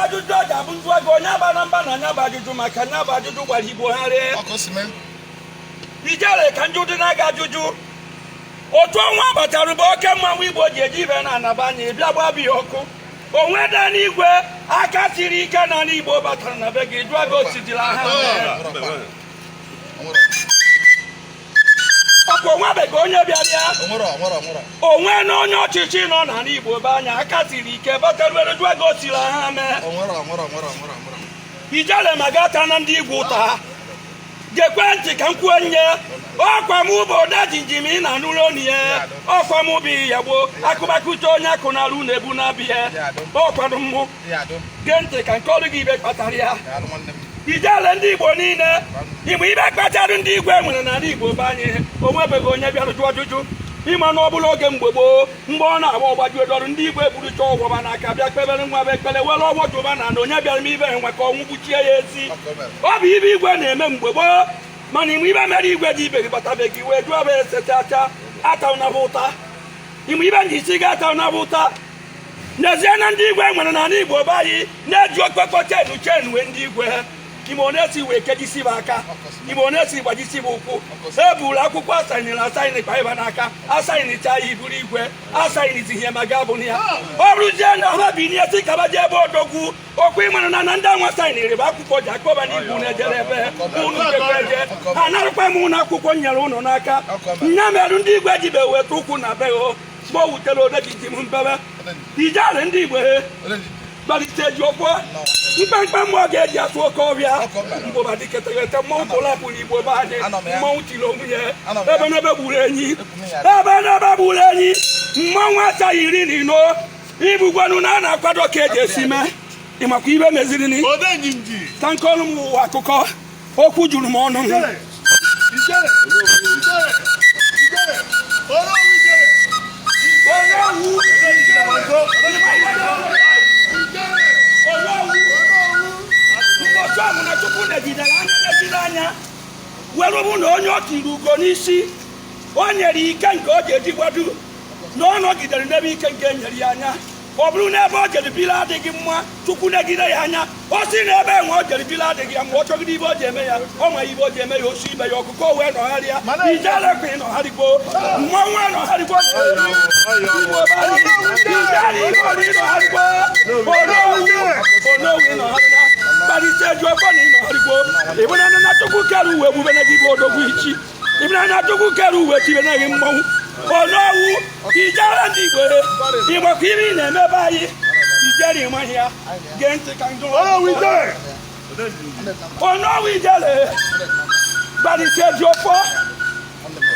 ajụjụ ọ ga-abụ njụ ego onye aba na mba na anya bụ ajụjụ maka anya bụ ajụjụ gwara Igbo ha ree ijere ka njụ dị na-aga ajụjụ otu ọnwa batara bụ oke mmanwụ Igbo ji eji ibe na anaba anya bịa gbabi ọkụ onwe dị n'igwe aka siri ike na n'Igbo batara na be gị jụọ ego sidila ha ọkwa onwebeghị onye bịara ya onwe na onye ọchịchị nọ na n'Igbo be anya aka siri ike batara jụọ ego sila ha mee ijele ma gata na ndị Igbo ụta ha gekwe ntị ka m kwuo nye ọkwa m bụ ụda jinjim ị na-anụrụ onu ya ọkwa m bụ ya gboo akụbakuche onye akụ na arụ na-ebu na-abịa ọkwado mmụ gee ntị ka nke ọrụ gị ibe kpatara ya ijele ndị Igbo niile Igbo ibe kpatara ndị igwe nwere n'ala Igbo be anyị onwebeghị onye bịara jụọ ajụjụ ịma na ọ bụla oge mgbe gboo mgbe ọ na-agba ọgbaju edọrụ ndị igwe burucha ọgwọba n'aka bịa kpebere nwa bụ ekpere were ọgwọ jụba na onye bịara m ibe nwe ka ọnwụ gbuchie ya ezi ọ bụ ibe igwe na-eme mgbe gboo mana ime ibe mere igwe dị ibe gị batabeghị wee jụọ bụ esechacha ata ụnaba ụta ime ibe ndị isi ga-ata ụnaba ụta n'ezie na ndị igwe nwere n'ala Igbo be anyị na-eji okpekpo chenu wee ndị igwe ime ọ na-esi wee kejisi bụ aka ime ọ na-esi gbajisi bụ ụkwụ eburu akwụkwọ asainịrị asainị kpa ịba n'aka asainịcha ya iburu igwe asainịzi ihe ma ga abụna ya ọ rụzie na ha bi nye si kaba je ebe odogwu okwu ịmara na ndị anwa sainịrị bụ akwụkwọ ji akpọba n'Igbo na-ejere ebe unu jekweje ha narụkwa m ụlọ akwụkwọ nyere ụnụ n'aka nya merụ ndị igwe jibe weta ụkwụ na beghị mgbe o wutere odegiji m mbebe ijere ndị Igbo gbalite ji ọkwọ mkpamkpa mmụọ ga-eji asụ oke ọbịa mgbụba dịketegete mmọnwụ pụlapụ n'Igbo be anyị mmọnwụ tiri onwe ya ebe n'ebe gburu enyi mmọnwụ asaghị 10 ibugwanu na a na-akwado ka eji esi mee ịmakwa ibe meziri ka nke ọrụ m ụwa akụkọ okwu juru m ọnụ na Chukwu negidere anya were bụ na onye ọ tiri ugo n'isi o nyere ike nke ọ ga-eji gbado na ọ nọgidere n'ebe ike nke nyere ya anya ọ bụrụ na ebe o jere biri adịghị mma Chukwu negide ya anya o si na ebe enwe o jere biri adịghị ya mma ọ chọgide ibe o ji eme ya ọ ma ibe o ji eme ya osi ibe ya ọkụkọ wee nọgharịa ijele kwa ịnọgharịgbo mmọnwụ anọgharịgbo onowu ịnọgharịa kparịta eju ọkọ na ịnọgharịgbo ịbụna na Chukwu kere uwe ebube na gị bụ odogwu ichi ịbụna na Chukwu kere uwe tibe na gị mmọnwụ onowu ijere ndị Igbo ịgbakọ ime ị na-emebe anyị ijere ịmaghị ya gee ntị ka njụ onowu ijere kparịta eju ọkọ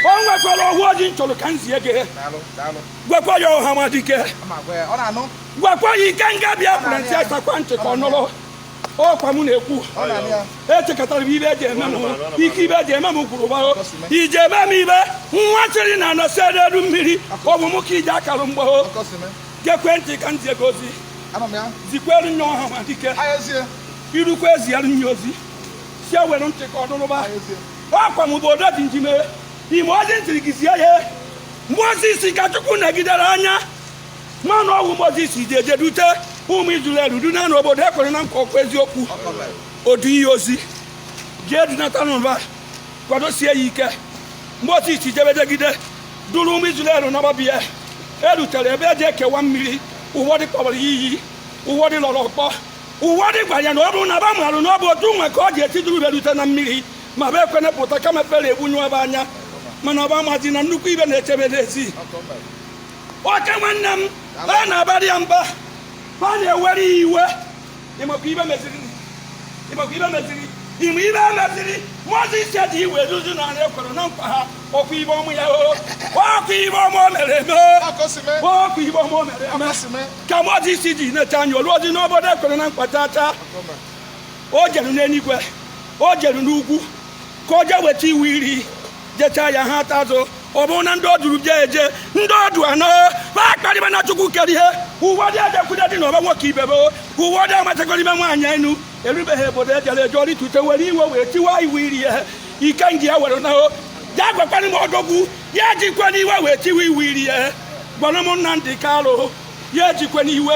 o nwekwara ọhụụ ojii nchọrọ ka nzie gị gwekwa ya ọhamadike gwekwa ya ike nga bịa kwuru ntị asakwa ntị ka ọ nụrụ ọkwa m na-ekwu echekọtara m ibe eji eme m ike ibe eji eme m kwuru gbao ije eme m ibe nwa chịrị na anọsi elu mmiri ọ bụ m ka ije akara mgbao gekwe ntị ka nzie gị ozi zikwere nye ọhamadike irukwa eziara nye ozi si ewere ntị ka ọ nụrụba ọkwa m bụ odo dị njime ime ozi ntiri gị zie ya Mozis ka Chukwu negidere anya mana ọwụ Mozis ji eje dute ụmụ Izrel du na n'obodo ekwere na nkwa ọkụ eziokwu odu ihe ozi jee dunata n'ụba kwadosie ya ike Mozis jebedegide duru ụmụ Izrel n'ọgbabie erutere ebe eji ekewa mmiri ụfọdụ kpọbara ya iyi ụfọdụ lọrọ ọkpọ ụfọdụ gwara ya na ọ bụrụ na ba marụ na ọ bụ otu nwe ka ọ ji esi duru berute na mmiri ma bụ ekwenepụta kama ekpere egbunyu ebe anya mana ọba amazi na nnukwu ibe na-echebe n'ezi oke nwanne m a na-abarị ya mba a na-ewere ya iwe ịmakwa ibe meziri ime ibe meziri Mozis dị iwe duzi na ekwere na nkwa ha ọkwa ibe ọmụ ya ọkwa ibe ọmụ o mere eme ọkwa ibe ọmụ o mere eme ka Mozis ji nete anya olu ozi n'obodo ekwere na nkwa chacha o jeru n'eluigwe o jeru n'ugwu ka o jee weta iwu iri jecha ya ha atazụ ọ bụrụ na ndị oduru jee eje ndị odu anọ akparịba na Chukwu kere ihe ụfọdụ ejekwude dị n'ọba nwoke ibebe ụfọdụ amachakọrọ ime nwaanyị enu erubeghị obodo ejere eje ọrịtute were iwe wee tiwa iwu iri ya ike ndị ya were na ya gwakwana m odogwu ya ejikwa n'iwe wee tiwa iwu iri ya gbara m Nnamdi Kalu ya ejikwa n'iwe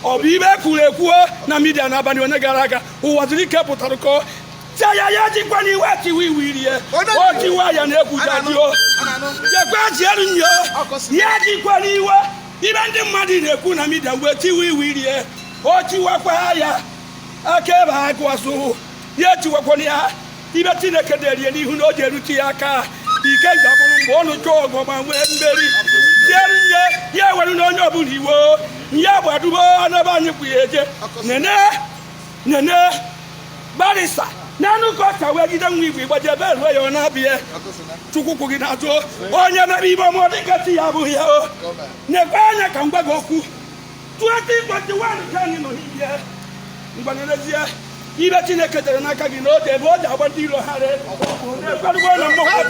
ọ bụ ibe kwuru ekwuo na midia n'abalị onye gara aga ụwa zuru ike pụtara ka ya ya jikwa n'iwe tiwa iwe irie o tiwa ya na-ekwujadio jekwa jieru nyo ya jikwa n'iwe ibe ndị mmadụ na-ekwu na midia mgbe tiwa iwe irie o tiwakwa ya aka ebe ha gụasụ ya tiwakwana ya ibe Chineke derie n'ihu na o ji erute ya aka ike ga-abụrụ mgbe ọnụ chọọ ọgọ ma nwee mmeri jieru nye ya were na onye ọbụla iwo ya bụ adubo n'ebe anyị kwụ ya eje nene barisa n'anụ ka ọ ka wee gide nwa igwe gbaje ebe eruo ya ọ na-abịa Chukwu kwụ gị n'azụ onye mere ibe ọmụ dịgasị ya abụghị ya o nekwe anya ka m gwa gị okwu 2021 ka anyị nọ n'ihe mgbanerezie ibe Chineke dere n'aka gị n'oge ebe o ji agba ndị iro ha re ekwerugbo na mmụọ